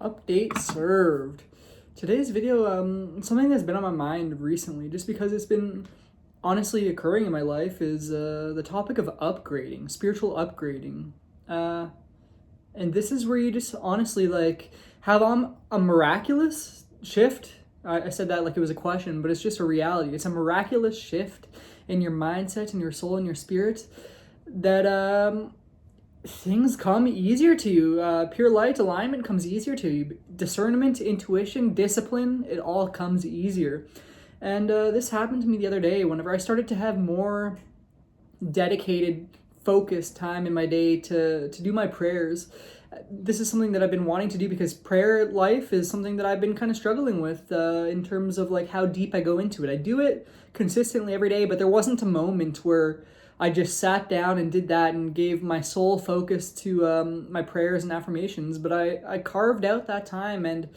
Update served. Today's video, something that's been on my mind recently, just because it's been honestly occurring in my life, is the topic of upgrading, spiritual upgrading. And this is where you just honestly have a miraculous shift. I said that like it was a question, but it's just a reality. It's a miraculous shift in your mindset, in your soul, in your spirit, that things come easier to you. Pure light alignment comes easier to you. Discernment, intuition, discipline, it all comes easier. And this happened to me the other day whenever I started to have more dedicated, focused time in my day to do my prayers. This is something that I've been wanting to do because prayer life is something that I've been kind of struggling with in terms of like how deep I go into it. I do it consistently every day, but there wasn't a moment where I just sat down and did that and gave my sole focus to my prayers and affirmations. But I carved out that time, and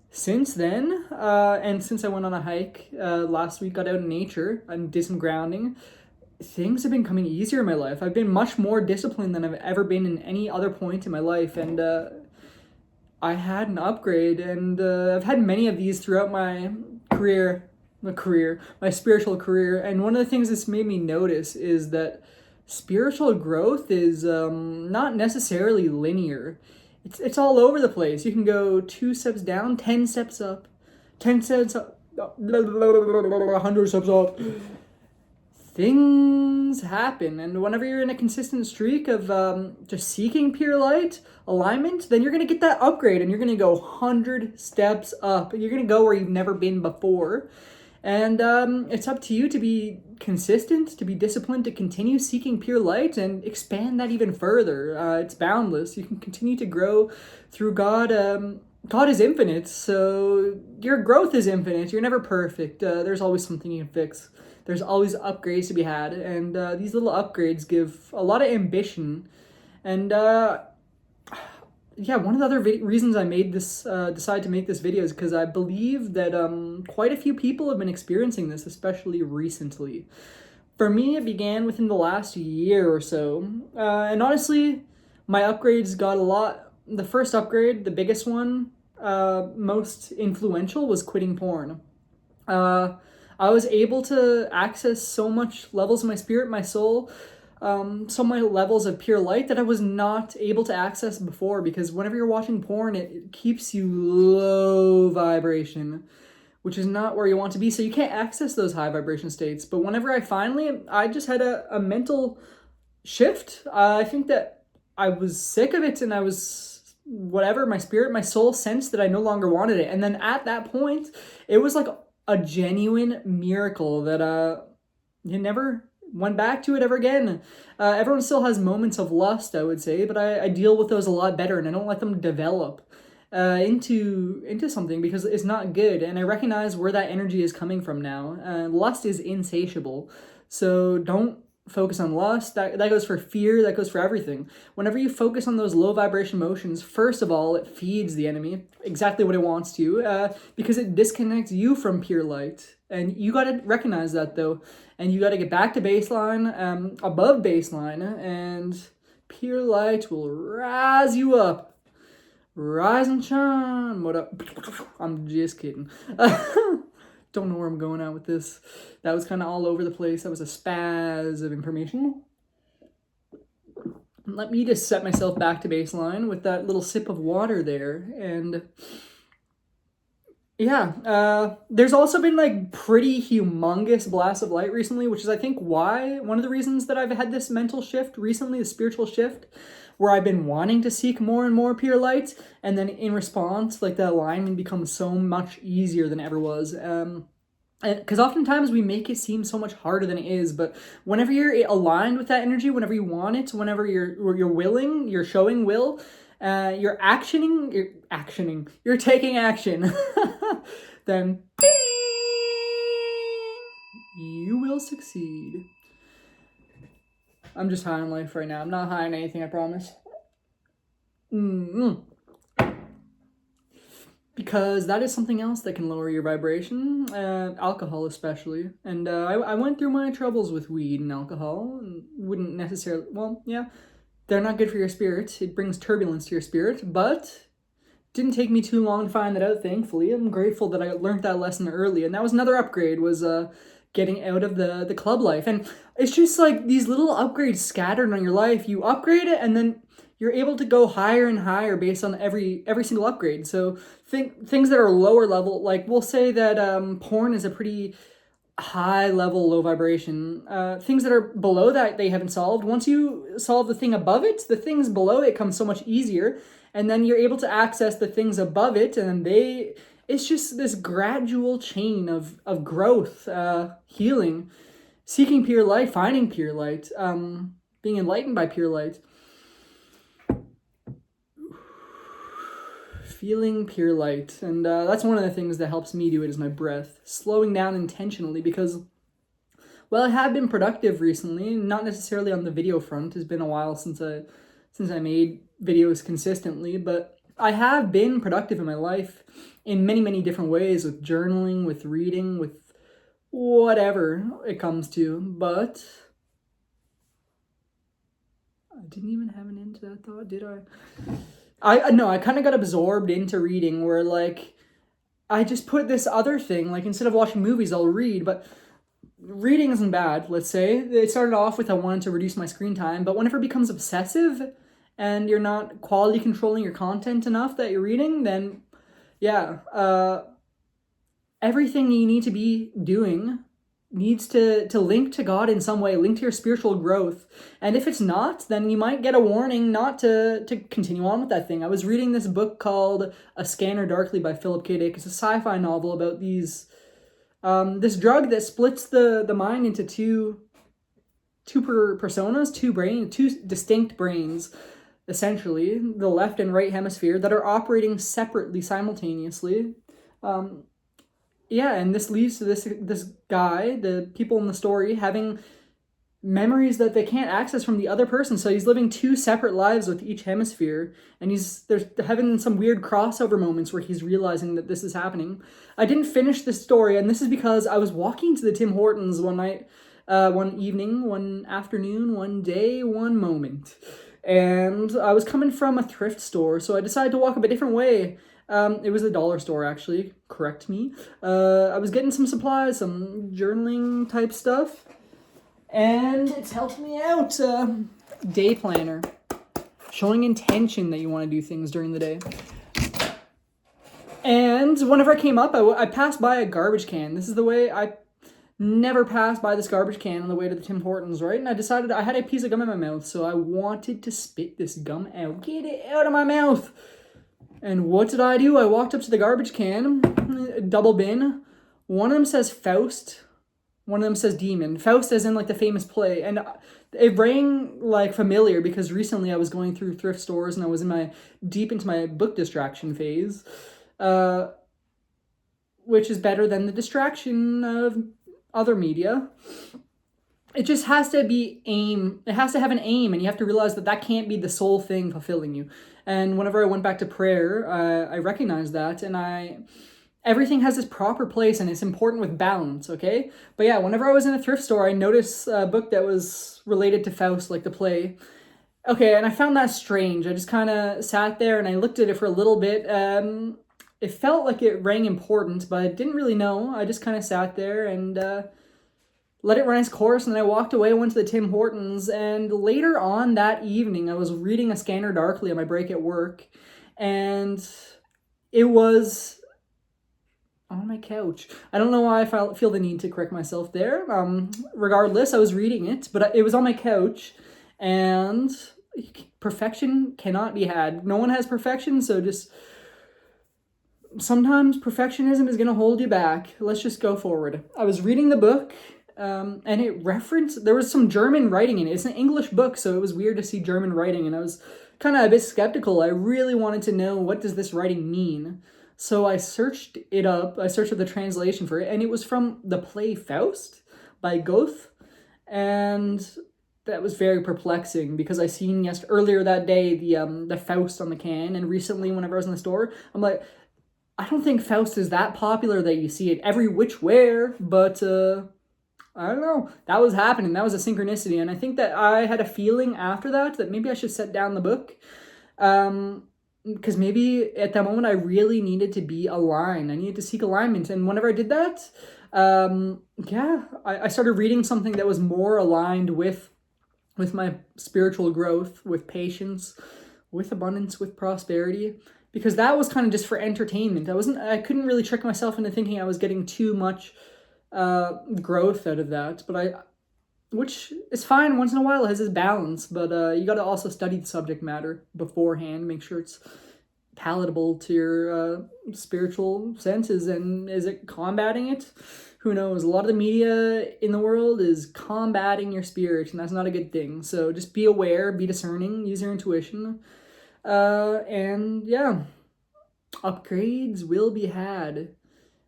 since then, and since I went on a hike last week, got out in nature and did some grounding, things have been coming easier in my life. I've been much more disciplined than I've ever been in any other point in my life, and I had an upgrade, and I've had many of these throughout my my spiritual career. And one of the things that's made me notice is that spiritual growth is not necessarily linear. It's all over the place. You can go 2 steps down, 10 steps up, 10 steps up, 100 steps up. Things happen, and whenever you're in a consistent streak of just seeking pure light alignment, then you're going to get that upgrade, and you're going to go 100 steps up. You're going to go where you've never been before. And it's up to you to be consistent, to be disciplined, to continue seeking pure light and expand that even further. It's boundless. You can continue to grow through God. God is infinite, so your growth is infinite. You're never perfect. There's always something you can fix. There's always upgrades to be had, and these little upgrades give a lot of ambition. And one of the other reasons I made this, decide to make this video is because I believe that quite a few people have been experiencing this, especially recently. For me, it began within the last year or so, and honestly, my upgrades got a lot. The first upgrade, the biggest one, most influential, was quitting porn. I was able to access so much levels of my spirit, my soul, so many levels of pure light that I was not able to access before, because whenever you're watching porn, it keeps you low vibration, which is not where you want to be, so you can't access those high vibration states. But whenever I just had a mental shift. I think that I was sick of it, and I was, whatever, my spirit, my soul sensed that I no longer wanted it. And then at that point, it was like a genuine miracle that you never went back to it ever again. Everyone still has moments of lust, I would say, but I deal with those a lot better, and I don't let them develop into something, because it's not good. And I recognize where that energy is coming from now. Lust is insatiable, so don't focus on lust. That goes for fear, that goes for everything. Whenever you focus on those low vibration emotions, first of all, it feeds the enemy exactly what it wants to, because it disconnects you from pure light. And you got to recognize that, though, and you got to get back to baseline, above baseline, and pure light will rise you up. Rise and shine. What up? I'm just kidding. Don't know where I'm going at with this. That was kind of all over the place. That was a spaz of information. Let me just set myself back to baseline with that little sip of water there. And there's also been like pretty humongous blasts of light recently, which is, I think, one of the reasons that I've had this mental shift recently, the spiritual shift, where I've been wanting to seek more and more pure light, and then in response, like, the alignment becomes so much easier than it ever was. Because oftentimes we make it seem so much harder than it is, but whenever you're aligned with that energy, whenever you want it, whenever you're willing, you're showing will, you're taking action, then you will succeed. I'm just high on life right now. I'm not high on anything, I promise. Because that is something else that can lower your vibration, alcohol especially. And I went through my troubles with weed and alcohol, and wouldn't necessarily, they're not good for your spirit. It brings turbulence to your spirit, but didn't take me too long to find that out, thankfully. I'm grateful that I learned that lesson early. And that was another upgrade, was getting out of the club life. And it's just like these little upgrades scattered on your life. You upgrade it, and then you're able to go higher and higher based on every single upgrade. So things that are lower level, like we'll say that porn is a pretty high level, low vibration. Things that are below that they haven't solved. Once you solve the thing above it, the things below it come so much easier, and then you're able to access the things above it, and it's just this gradual chain of growth, healing, seeking pure light, finding pure light, being enlightened by pure light. Feeling pure light. And that's one of the things that helps me do it, is my breath. Slowing down intentionally, because, well, I have been productive recently, not necessarily on the video front. It's been a while since I made videos consistently, but I have been productive in my life in many, many different ways, with journaling, with reading, with whatever it comes to. But I didn't even have an end to that thought, did I? I kind of got absorbed into reading, where like I just put this other thing, like instead of watching movies, I'll read. But reading isn't bad, let's say. It started off with I wanted to reduce my screen time, but whenever it becomes obsessive and you're not quality controlling your content enough that you're reading, then yeah, everything you need to be doing needs to link to God in some way, link to your spiritual growth. And if it's not, then you might get a warning not to continue on with that thing. I was reading this book called A Scanner Darkly by Philip K. Dick. It's a sci-fi novel about this drug that splits the mind into two personas, two distinct brains, essentially, the left and right hemisphere, that are operating separately simultaneously. Yeah, and this leads to this guy, the people in the story, having memories that they can't access from the other person. So he's living two separate lives with each hemisphere, and they're having some weird crossover moments where he's realizing that this is happening. I didn't finish this story, and this is because I was walking to the Tim Hortons one night, one evening, one afternoon, one day, one moment. And I was coming from a thrift store, so I decided to walk up a different way. It was a dollar store, actually. Correct me. I was getting some supplies, some journaling type stuff, and it's helped me out. Day planner. Showing intention that you want to do things during the day. And whenever I came up, I passed by a garbage can. This is the way I never passed by this garbage can on the way to the Tim Hortons, right? And I decided I had a piece of gum in my mouth, so I wanted to spit this gum out. Get it out of my mouth! And what did I do? I walked up to the garbage can, double bin. One of them says Faust. One of them says demon. Faust as in like the famous play. And it rang like familiar because recently I was going through thrift stores and I was deep into my book distraction phase. Which is better than the distraction of other media. It just has to be aim. It has to have an aim, and you have to realize that can't be the sole thing fulfilling you. And whenever I went back to prayer, I recognized that, and everything has its proper place, and it's important with balance, okay? But yeah, whenever I was in a thrift store, I noticed a book that was related to Faust, like the play. Okay, and I found that strange. I just kind of sat there, and I looked at it for a little bit. It felt like it rang important, but I didn't really know. I just kind of sat there and let it run its course, and I walked away, went to the Tim Hortons, and later on that evening, I was reading A Scanner Darkly on my break at work, and it was on my couch. I don't know why I feel the need to correct myself there. Regardless, I was reading it, but it was on my couch, and perfection cannot be had. No one has perfection, so just sometimes perfectionism is going to hold you back. Let's just go forward. I was reading the book, and there was some German writing in it. It's an English book, so it was weird to see German writing, and I was kind of a bit skeptical. I really wanted to know, what does this writing mean? So I searched it up. I searched up the translation for it, and it was from the play Faust by Goethe, and that was very perplexing because I seen earlier that day the Faust on the can, and recently whenever I was in the store, I'm like, I don't think Faust is that popular that you see it every which where, but I don't know. That was happening. That was a synchronicity, and I think that I had a feeling after that maybe I should set down the book. because maybe at that moment I really needed to be aligned. I needed to seek alignment. And whenever I did that, I started reading something that was more aligned with my spiritual growth, with patience, with abundance, with prosperity, because that was kind of just for entertainment. I couldn't really trick myself into thinking I was getting too much growth out of that. Which is fine once in a while, it has its balance, but you got to also study the subject matter beforehand, make sure it's palatable to your spiritual senses. And is it combating it? Who knows? A lot of the media in the world is combating your spirit, and that's not a good thing. So just be aware, be discerning, use your intuition. And yeah, upgrades will be had.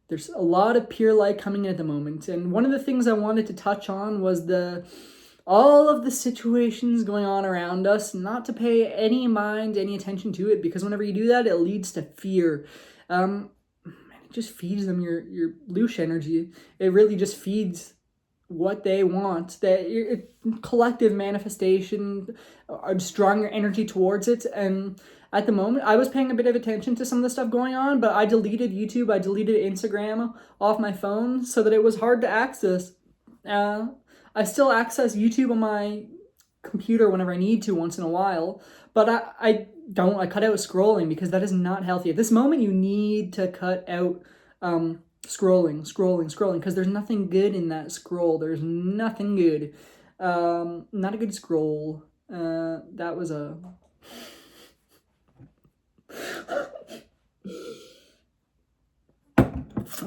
There's a lot of pure light coming in at the moment. And one of the things I wanted to touch on was all of the situations going on around us, not to pay any mind, any attention to it, because whenever you do that, it leads to fear. It just feeds them your louche energy. It really just feeds what they want. That collective manifestation, just drawing your energy towards it. And at the moment, I was paying a bit of attention to some of the stuff going on, but I deleted YouTube, I deleted Instagram off my phone so that it was hard to access. I still access YouTube on my computer whenever I need to once in a while, but I cut out scrolling because that is not healthy. At this moment, you need to cut out scrolling, because there's nothing good in that scroll. There's nothing good. Not a good scroll. That was a...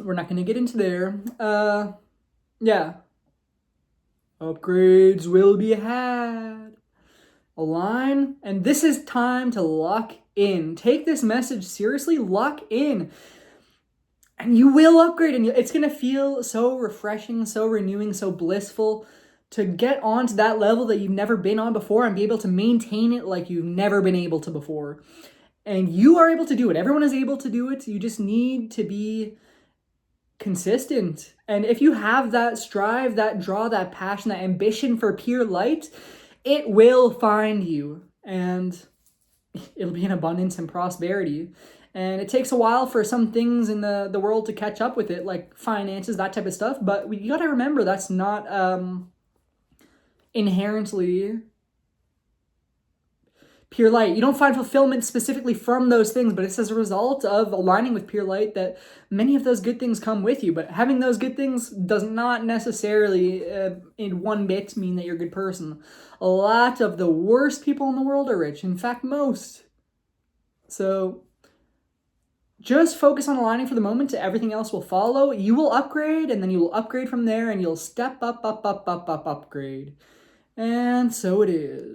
We're not going to get into there. Yeah. Upgrades will be had. Align. And this is time to lock in. Take this message seriously. Lock in. And you will upgrade. And it's going to feel so refreshing, so renewing, so blissful to get onto that level that you've never been on before and be able to maintain it like you've never been able to before. And you are able to do it. Everyone is able to do it. You just need to be consistent. And if you have that strive, that draw, that passion, that ambition for pure light, it will find you. And it'll be in abundance and prosperity. And it takes a while for some things in the world to catch up with it, like finances, that type of stuff. But you got to remember that's not inherently pure light. You don't find fulfillment specifically from those things, but it's as a result of aligning with pure light that many of those good things come with you. But having those good things does not necessarily in one bit mean that you're a good person. A lot of the worst people in the world are rich. In fact, most. So just focus on aligning for the moment. Everything else will follow. You will upgrade, and then you will upgrade from there, and you'll step up, upgrade. And so it is.